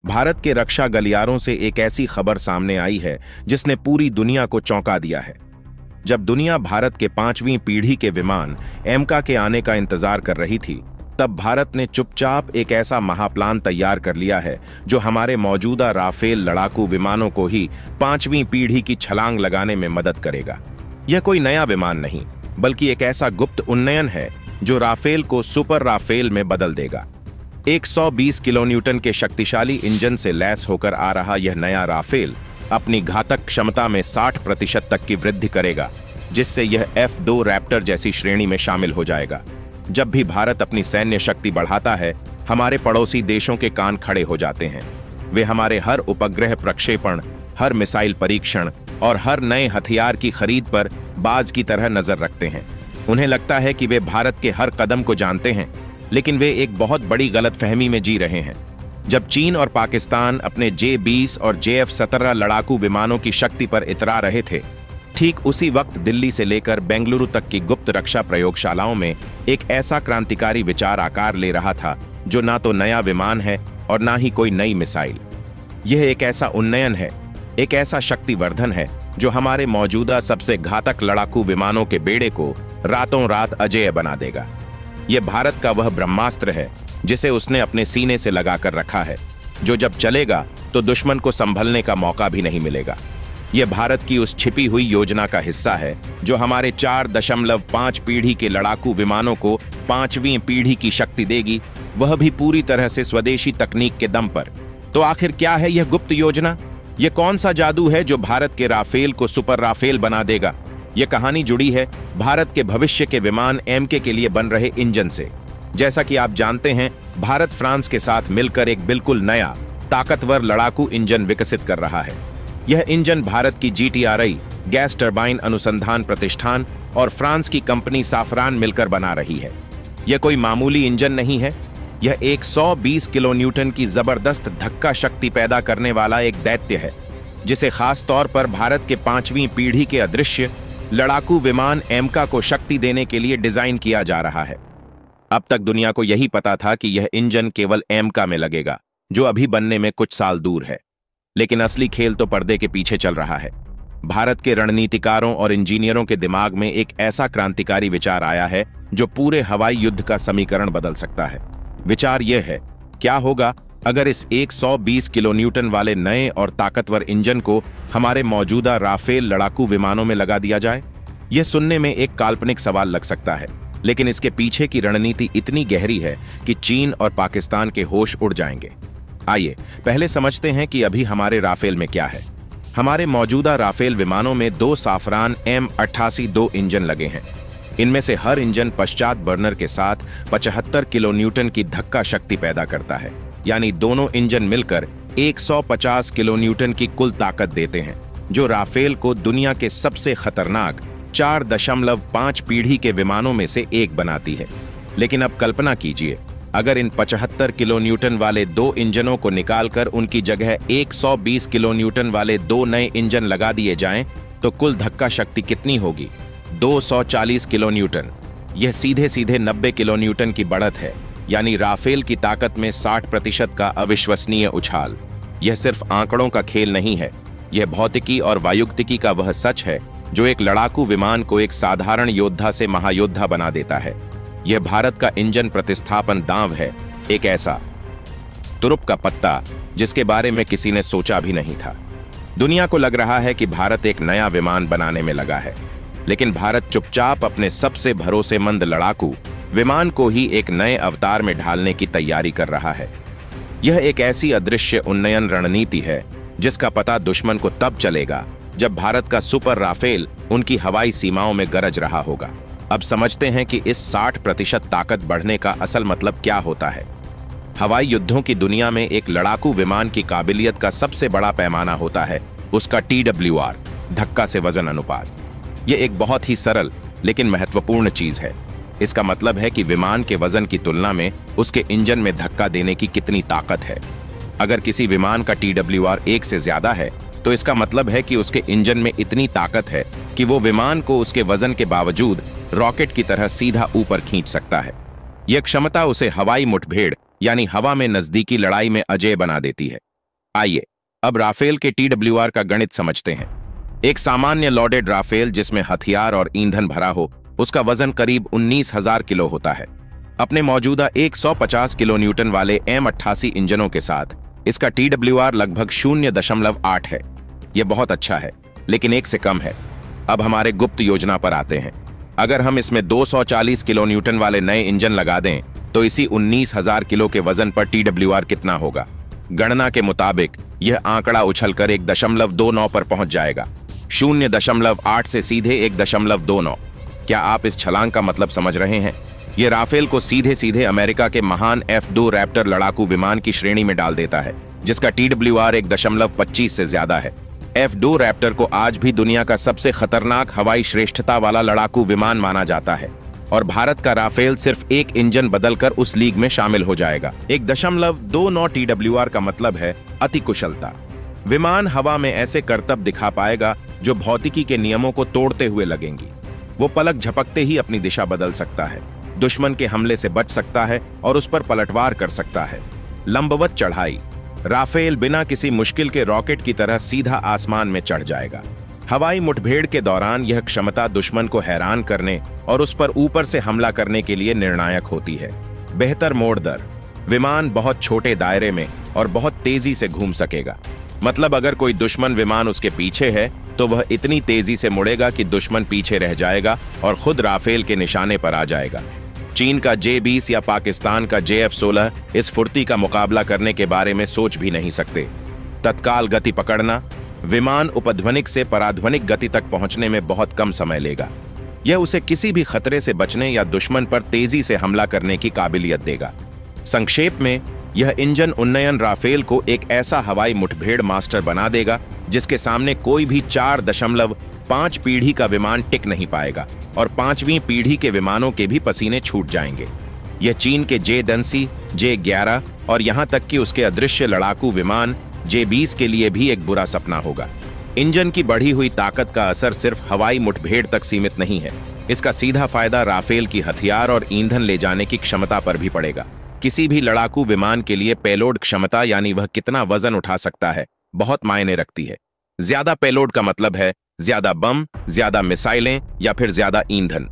भारत के रक्षा गलियारों से एक ऐसी खबर सामने आई है जिसने पूरी दुनिया को चौंका दिया है। जब दुनिया भारत के 5वीं पीढ़ी के विमान एमका के आने का इंतजार कर रही थी, तब भारत ने चुपचाप एक ऐसा महाप्लान तैयार कर लिया है जो हमारे मौजूदा राफेल लड़ाकू विमानों को ही 5वीं पीढ़ी की छलांग लगाने में मदद करेगा। यह कोई नया विमान नहीं, बल्कि एक ऐसा गुप्त उन्नयन है जो राफेल को सुपर राफेल में बदल देगा। 120 किलोन्यूटन के शक्तिशाली इंजन से लैस होकर आ रहा यह नया राफेल अपनी घातक क्षमता में 60% तक की वृद्धि करेगा, जिससे यह F-2 रैप्टर जैसी श्रेणी में शामिल हो जाएगा। जब भी भारत अपनी सैन्य शक्ति बढ़ाता है, हमारे पड़ोसी देशों के कान खड़े हो जाते हैं। वे हमारे हर उपग्रह प्रक्षेपण, हर मिसाइल परीक्षण और हर नए हथियार की खरीद पर बाज की तरह नजर रखते हैं। उन्हें लगता है कि वे भारत के हर कदम को जानते हैं, लेकिन वे एक बहुत बड़ी गलतफहमी में जी रहे हैं। जब चीन और पाकिस्तान अपने J-20 और JF-17 लड़ाकू विमानों की शक्ति पर इतरा रहे थे, ठीक उसी वक्त दिल्ली से लेकर बेंगलुरु तक की गुप्त रक्षा प्रयोगशालाओं में एक ऐसा क्रांतिकारी विचार आकार ले रहा था जो ना तो नया विमान है और ना ही कोई नई मिसाइल। यह एक ऐसा उन्नयन है, एक ऐसा शक्तिवर्धन है जो हमारे मौजूदा सबसे घातक लड़ाकू विमानों के बेड़े को रातों रात अजेय बना देगा। यह भारत का वह ब्रह्मास्त्र है जिसे उसने अपने सीने से लगाकर रखा है, जो जब चलेगा तो दुश्मन को संभलने का मौका भी नहीं मिलेगा। यह भारत की उस छिपी हुई योजना का हिस्सा है जो हमारे 4.5 पीढ़ी के लड़ाकू विमानों को 5वीं पीढ़ी की शक्ति देगी, वह भी पूरी तरह से स्वदेशी तकनीक के दम पर। तो आखिर क्या है यह गुप्त योजना? यह कौन सा जादू है जो भारत के राफेल को सुपर राफेल बना देगा? यह कहानी जुड़ी है भारत के भविष्य के विमान एमके के लिए बन रहे इंजन से। जैसा कि आप जानते हैं, भारत फ्रांस के साथ मिलकर एक बिल्कुल नया ताकतवर लड़ाकू इंजन विकसित कर रहा है। यह इंजन भारत की GTRI गैस टरबाइन अनुसंधान प्रतिष्ठान और फ्रांस की कंपनी साफरान मिलकर बना रही है। यह कोई मामूली इंजन नहीं है, यह 120 किलोन्यूटन की जबरदस्त धक्का शक्ति पैदा करने वाला एक दैत्य है, जिसे खास तौर पर भारत के 5वीं पीढ़ी के अदृश्य लड़ाकू विमान एमका को शक्ति देने के लिए डिजाइन किया जा रहा है। अब तक दुनिया को यही पता था कि यह इंजन केवल एमका में लगेगा, जो अभी बनने में कुछ साल दूर है। लेकिन असली खेल तो पर्दे के पीछे चल रहा है। भारत के रणनीतिकारों और इंजीनियरों के दिमाग में एक ऐसा क्रांतिकारी विचार आया है जो पूरे हवाई युद्ध का समीकरण बदल सकता है। विचार यह है, क्या होगा अगर इस 120 किलोन्यूटन वाले नए और ताकतवर इंजन को हमारे मौजूदा राफेल लड़ाकू विमानों में लगा दिया जाए? यह सुनने में एक काल्पनिक सवाल लग सकता है, लेकिन इसके पीछे की रणनीति इतनी गहरी है कि चीन और पाकिस्तान के होश उड़ जाएंगे। आइए पहले समझते हैं कि अभी हमारे राफेल में क्या है। हमारे मौजूदा राफेल विमानों में 2 साफरान M88-2 इंजन लगे हैं। इनमें से हर इंजन पश्चात बर्नर के साथ 75 किलोन्यूटन की धक्का शक्ति पैदा करता है, यानी दोनों इंजन मिलकर 150 किलोन्यूटन की कुल ताकत देते हैं, जो राफेल को दुनिया के सबसे खतरनाक 4.5 पीढ़ी के विमानों में से एक बनाती है। लेकिन अब कल्पना कीजिए, अगर इन 75 किलोन्यूटन वाले 2 इंजनों को निकालकर उनकी जगह 120 किलोन्यूटन वाले 2 नए इंजन लगा दिए जाएं, तो कुल धक्का शक्ति कितनी होगी? 240 किलोन्यूटन। यह सीधे सीधे 90 किलोन्यूटन की बढ़त है, यानी राफेल की ताकत में 60% का अविश्वसनीय उछाल। यह सिर्फ आंकड़ों का खेल नहीं है, यह भौतिकी और वायुक्तिकी का वह सच है जो एक लड़ाकू विमान को एक साधारण योद्धा से महायोद्धा बना देता है। यह भारत का इंजन प्रतिस्थापन दांव है, एक ऐसा तुरुप का पत्ता जिसके बारे में किसी ने सोचा भी नहीं था। दुनिया को लग रहा है कि भारत एक नया विमान बनाने में लगा है, लेकिन भारत चुपचाप अपने सबसे भरोसेमंद लड़ाकू विमान को ही एक नए अवतार में ढालने की तैयारी कर रहा है। यह एक ऐसी अदृश्य उन्नयन रणनीति है जिसका पता दुश्मन को तब चलेगा जब भारत का सुपर राफेल उनकी हवाई सीमाओं में गरज रहा होगा। अब समझते हैं कि इस 60% ताकत बढ़ने का असल मतलब क्या होता है। हवाई युद्धों की दुनिया में एक लड़ाकू विमान की काबिलियत का सबसे बड़ा पैमाना होता है उसका TWR, धक्का से वजन अनुपात। यह एक बहुत ही सरल लेकिन महत्वपूर्ण चीज है। इसका मतलब है कि विमान के वजन की तुलना में उसके इंजन में धक्का देने की कितनी ताकत है। अगर किसी विमान का TWR 1 से ज्यादा है, तो इसका मतलब है कि उसके इंजन में इतनी ताकत है कि वो विमान को उसके वजन के बावजूद रॉकेट की तरह सीधा ऊपर खींच सकता है। यह क्षमता उसे हवाई मुठभेड़ यानी हवा में नजदीकी लड़ाई में अजेय बना देती है। आइए अब राफेल के TWR का गणित समझते हैं। एक सामान्य लोडेड राफेल जिसमें हथियार और ईंधन भरा हो, उसका वजन करीब 19,000 किलो होता है। अपने मौजूदा 150 किलो न्यूटन वाले M88 इंजनों के साथ इसका TWR लगभग 0.8 है। यह बहुत अच्छा है, लेकिन एक से कम है। अब हमारे गुप्त योजना पर आते हैं। अगर हम इसमें 240 किलो न्यूटन वाले नए इंजन लगा दें तो इसी 19,000 किलो के वजन पर TWR कितना होगा? गणना के मुताबिक यह आंकड़ा उछलकर 1.29 पर पहुंच जाएगा। 0.8 से सीधे 1.29। क्या आप इस छलांग का मतलब समझ रहे हैं? यह राफेल को सीधे सीधे अमेरिका के महान F-2 रैप्टर लड़ाकू विमान की श्रेणी में डाल देता है, जिसका TWR 1.25 से ज्यादा है। F-2 रैप्टर को आज भी दुनिया का सबसे खतरनाक हवाई श्रेष्ठता वाला लड़ाकू विमान माना जाता है, और भारत का राफेल सिर्फ एक इंजन बदलकर उस लीग में शामिल हो जाएगा। 1.29 TWR का मतलब है अति कुशलता। विमान हवा में ऐसे करतब दिखा पाएगा जो भौतिकी के नियमों को तोड़ते हुए लगेंगी। वो पलक झपकते ही अपनी दिशा बदल सकता है, दुश्मन के हमले से बच सकता है और उस पर पलटवार कर सकता है। लंबवत चढ़ाई। राफेल बिना किसी मुश्किल के रॉकेट की तरह सीधा आसमान में चढ़ जाएगा। हवाई मुठभेड़ के दौरान यह क्षमता दुश्मन को हैरान करने और उस पर ऊपर से हमला करने के लिए निर्णायक होती है। बेहतर मोड़ दर। विमान बहुत छोटे दायरे में और बहुत तेजी से घूम सकेगा। मतलब अगर कोई दुश्मन विमान उसके पीछे है तो वह इतनी तेजी से मुड़ेगा कि दुश्मन पीछे रह जाएगा और खुद राफेल के निशाने पर आ जाएगा। चीन का J-20 या पाकिस्तान का JF-16 इस फुर्ती का मुकाबला करने के बारे में सोच भी नहीं सकते। तत्काल गति पकड़ना। विमान उपध्वनिक से पराध्वनिक गति तक पहुंचने में बहुत कम समय लेगा। यह उसे किसी भी खतरे से बचने या दुश्मन पर तेजी से हमला करने की काबिलियत देगा। संक्षेप में, यह इंजन उन्नयन राफेल को एक ऐसा हवाई मुठभेड़ मास्टर बना देगा जिसके सामने कोई भी 4.5 पीढ़ी का विमान टिक नहीं पाएगा, और 5वीं पीढ़ी के विमानों के भी पसीने छूट जाएंगे। यह चीन के J-10, J-11 और यहां तक कि उसके अदृश्य लड़ाकू विमान J-20 के लिए भी एक बुरा सपना होगा। इंजन की बढ़ी हुई ताकत का असर सिर्फ हवाई मुठभेड़ तक सीमित नहीं है। इसका सीधा फायदा राफेल की हथियार और ईंधन ले जाने की क्षमता पर भी पड़ेगा। किसी भी लड़ाकू विमान के लिए पेलोड क्षमता, यानी वह कितना वजन उठा सकता है, बहुत मायने रखती है। ज्यादा पेलोड का मतलब है ज्यादा बम, ज्यादा मिसाइलें या फिर ज्यादा ईंधन।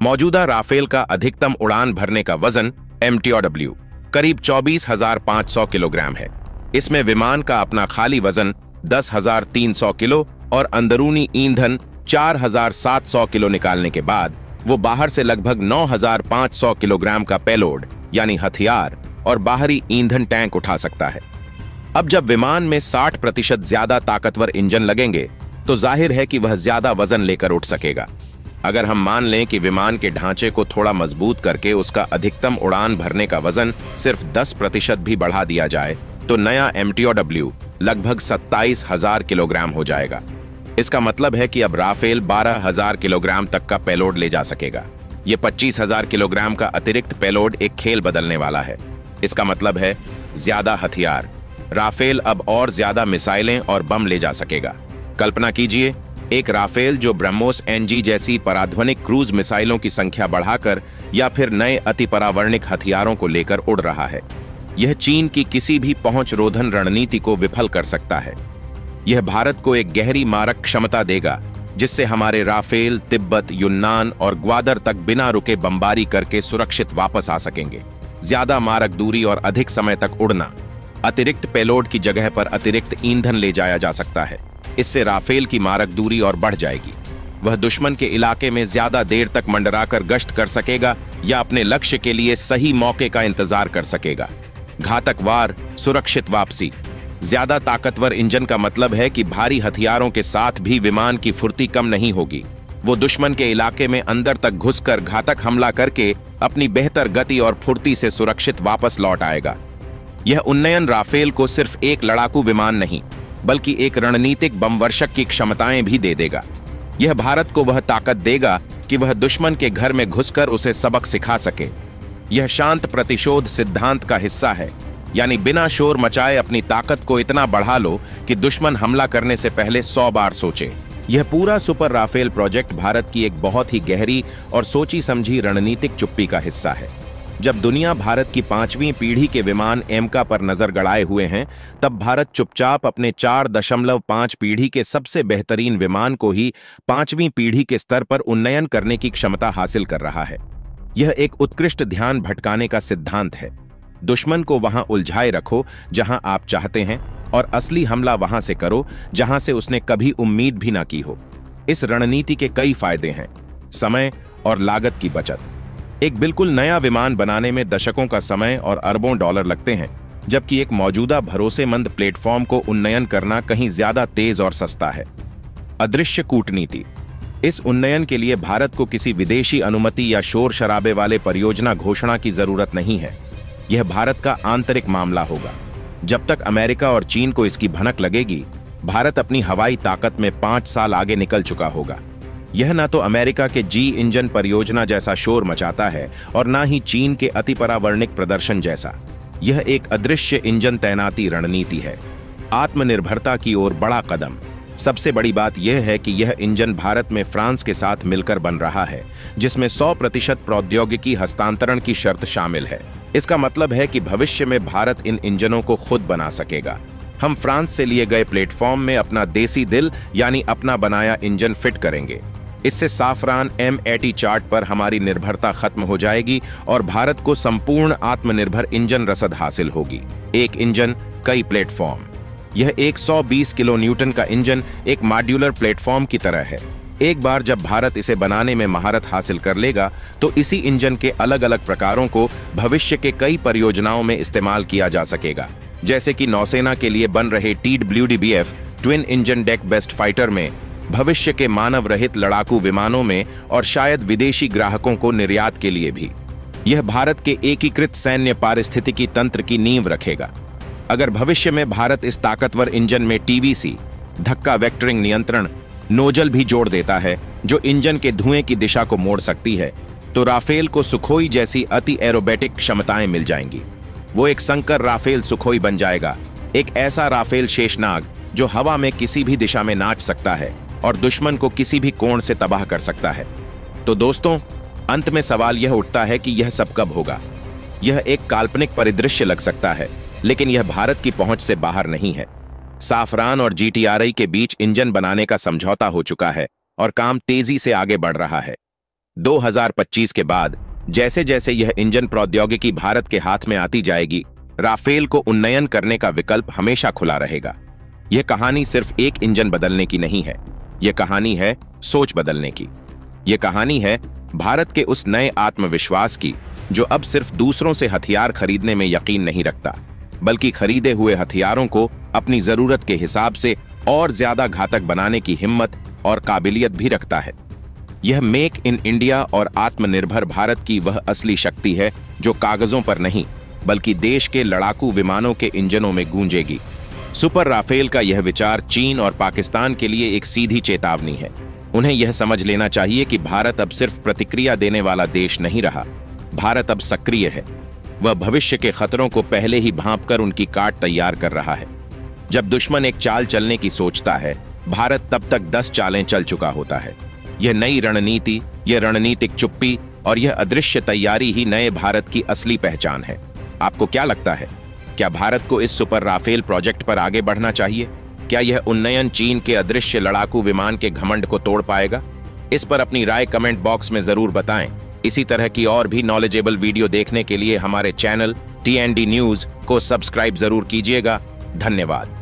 मौजूदा राफेल का अधिकतम उड़ान भरने का वजन MTOW करीब 24,500 किलोग्राम है। इसमें विमान का अपना खाली वजन 10,300 किलो और अंदरूनी ईंधन 4,700 किलो निकालने के बाद वो बाहर से लगभग 9,500 किलोग्राम का पेलोड यानी हथियार और बाहरी ईंधन टैंक उठा सकता है। अब जब विमान में 60% ज्यादा ताकतवर इंजन लगेंगे तो जाहिर है कि वह ज्यादा वजन लेकर उठ सकेगा। अगर हम मान लें कि विमान के ढांचे को थोड़ा मजबूत करके उसका अधिकतम उड़ान भरने का वजन सिर्फ 10% भी बढ़ा दिया जाए तो नया MTOW लगभग 27,000 किलोग्राम हो जाएगा। इसका मतलब है कि अब राफेल 12,000 किलोग्राम तक का पेलोड ले जा सकेगा। यह 25,000 किलोग्राम का अतिरिक्त पेलोड एक खेल बदलने वाला है। इसका मतलब है ज्यादा हथियार। राफेल अब और ज्यादा मिसाइलें और बम ले जा सकेगा। कल्पना कीजिए, एक राफेल जो ब्रह्मोस NG जैसी पराध्वनिक क्रूज मिसाइलों की संख्या बढ़ाकर या फिर नए अतिपरावर्णिक हथियारों को लेकर उड़ रहा है। यह चीन की किसी भी पहुंच रोधन रणनीति को विफल कर सकता है। यह भारत को एक गहरी मारक क्षमता देगा जिससे हमारे राफेल तिब्बत, यूनान और ग्वादर तक बिना रुके बमबारी करके सुरक्षित वापस आ सकेंगे। ज्यादा मारक दूरी और अधिक समय तक उड़ना। अतिरिक्त पेलोड की जगह पर अतिरिक्त ईंधन ले जाया जा सकता है। इससे राफेल की मारक दूरी और बढ़ जाएगी। वह दुश्मन के इलाके में ज्यादा देर तक मंडराकर गश्त कर सकेगा या अपने लक्ष्य के लिए सही मौके का इंतजार कर सकेगा। घातक वार, सुरक्षित वापसी। ज्यादा ताकतवर इंजन का मतलब है कि भारी हथियारों के साथ भी विमान की फुर्ती कम नहीं होगी। वो दुश्मन के इलाके में अंदर तक घुसकर घातक हमला करके अपनी बेहतर गति और फुर्ती से सुरक्षित वापस लौट आएगा। यह उन्नयन राफेल को सिर्फ एक लड़ाकू विमान नहीं बल्कि एक रणनीतिक बमवर्षक की क्षमताएं भी दे देगा। यह भारत को वह ताकत देगा कि वह दुश्मन के घर में घुसकर उसे सबक सिखा सके। यह शांत प्रतिशोध सिद्धांत का हिस्सा है, यानी बिना शोर मचाए अपनी ताकत को इतना बढ़ा लो कि दुश्मन हमला करने से पहले 100 बार सोचे। यह पूरा सुपर राफेल प्रोजेक्ट भारत की एक बहुत ही गहरी और सोची समझी रणनीतिक चुप्पी का हिस्सा है। जब दुनिया भारत की 5वीं पीढ़ी के विमान एमका पर नजर गड़ाए हुए हैं, तब भारत चुपचाप अपने 4.5 पीढ़ी के सबसे बेहतरीन विमान को ही 5वीं पीढ़ी के स्तर पर उन्नयन करने की क्षमता हासिल कर रहा है। यह एक उत्कृष्ट ध्यान भटकाने का सिद्धांत है। दुश्मन को वहां उलझाए रखो जहां आप चाहते हैं, और असली हमला वहां से करो जहां से उसने कभी उम्मीद भी ना की हो। इस रणनीति के कई फायदे हैं। समय और लागत की बचत। एक बिल्कुल नया विमान बनाने में दशकों का समय और अरबों डॉलर लगते हैं, जबकि एक मौजूदा भरोसेमंद प्लेटफॉर्म को उन्नयन करना कहीं ज्यादा तेज और सस्ता है। अदृश्य कूटनीति। इस उन्नयन के लिए भारत को किसी विदेशी अनुमति या शोर शराबे वाले परियोजना घोषणा की जरूरत नहीं है। यह भारत का आंतरिक मामला होगा। जब तक अमेरिका और चीन को इसकी भनक लगेगी, भारत अपनी हवाई ताकत में 5 साल आगे निकल चुका होगा। यह न तो अमेरिका के जी इंजन परियोजना जैसा शोर मचाता है और न ही चीन के अति परावर्णिक प्रदर्शन जैसा। यह एक अदृश्य इंजन तैनाती रणनीति है। आत्मनिर्भरता की ओर बड़ा कदम। सबसे बड़ी बात यह है कि यह इंजन भारत में फ्रांस के साथ मिलकर बन रहा है, जिसमें 100% प्रौद्योगिकी हस्तांतरण की शर्त शामिल है। इसका मतलब है कि भविष्य में भारत इन इंजनों को खुद बना सकेगा। हम फ्रांस से लिए गए प्लेटफॉर्म में अपना देसी दिल यानी अपना बनाया इंजन फिट करेंगे। इससे साफरान M80 चार्ट पर हमारी निर्भरता खत्म हो जाएगी और भारत को संपूर्ण आत्मनिर्भर इंजन रसद हासिल होगी। एक इंजन, कई प्लेटफॉर्म। यह 120 किलो न्यूटन का इंजन एक मॉड्यूलर प्लेटफॉर्म की तरह है। एक बार जब भारत इसे बनाने में महारत हासिल कर लेगा, तो इसी इंजन के अलग अलग प्रकारों को भविष्य के कई परियोजनाओं में इस्तेमाल किया जा सकेगा, जैसे कि नौसेना के लिए बन रहे TWDBF twin engine deck best fighter में, भविष्य के मानव रहित लड़ाकू विमानों में और शायद विदेशी ग्राहकों को निर्यात के लिए भी। यह भारत के एकीकृत सैन्य पारिस्थितिकी तंत्र की नींव रखेगा। अगर भविष्य में भारत इस ताकतवर इंजन में TVC, धक्का वेक्टरिंग नियंत्रण, नोजल भी जोड़ देता है, जो इंजन के धुएं की दिशा को मोड़ सकती है, तो राफेल को सुखोई जैसी अति एरोबेटिक क्षमताएं मिल जाएंगी। वो एक संकर राफेल सुखोई बन जाएगा, एक ऐसा राफेल शेषनाग जो हवा में किसी भी दिशा में नाच सकता है और दुश्मन को किसी भी कोण से तबाह कर सकता है। तो दोस्तों, अंत में सवाल यह उठता है कि यह सब कब होगा। यह एक काल्पनिक परिदृश्य लग सकता है, लेकिन यह भारत की पहुंच से बाहर नहीं है। साफरान और GTRI के बीच इंजन बनाने का समझौता हो चुका है और काम तेजी से आगे बढ़ रहा है। 2025 के बाद जैसे जैसे यह इंजन प्रौद्योगिकी भारत के हाथ में आती जाएगी, राफेल को उन्नयन करने का विकल्प हमेशा खुला रहेगा। यह कहानी सिर्फ एक इंजन बदलने की नहीं है, यह कहानी है सोच बदलने की। यह कहानी है भारत के उस नए आत्मविश्वास की, जो अब सिर्फ दूसरों से हथियार खरीदने में यकीन नहीं रखता, बल्कि खरीदे हुए हथियारों को अपनी जरूरत के हिसाब से और ज्यादा घातक बनाने की हिम्मत और काबिलियत भी रखता है। यह मेक इन इंडिया और आत्मनिर्भर भारत की वह असली शक्ति है जो कागजों पर नहीं, बल्कि देश के लड़ाकू विमानों के इंजनों में गूंजेगी। सुपर राफेल का यह विचार चीन और पाकिस्तान के लिए एक सीधी चेतावनी है। उन्हें यह समझ लेना चाहिए कि भारत अब सिर्फ प्रतिक्रिया देने वाला देश नहीं रहा, भारत अब सक्रिय है। वह भविष्य के खतरों को पहले ही भांपकर उनकी काट तैयार कर रहा है। जब दुश्मन एक चाल चलने की सोचता है, भारत तब तक 10 चालें चल चुका होता है। यह नई रणनीति, यह रणनीतिक चुप्पी और यह अदृश्य तैयारी ही नए भारत की असली पहचान है। आपको क्या लगता है? क्या भारत को इस सुपर राफेल प्रोजेक्ट पर आगे बढ़ना चाहिए? क्या यह उन्नयन चीन के अदृश्य लड़ाकू विमान के घमंड को तोड़ पाएगा? इस पर अपनी राय कमेंट बॉक्स में जरूर बताएं। इसी तरह की और भी नॉलेजेबल वीडियो देखने के लिए हमारे चैनल TND न्यूज को सब्सक्राइब जरूर कीजिएगा। धन्यवाद।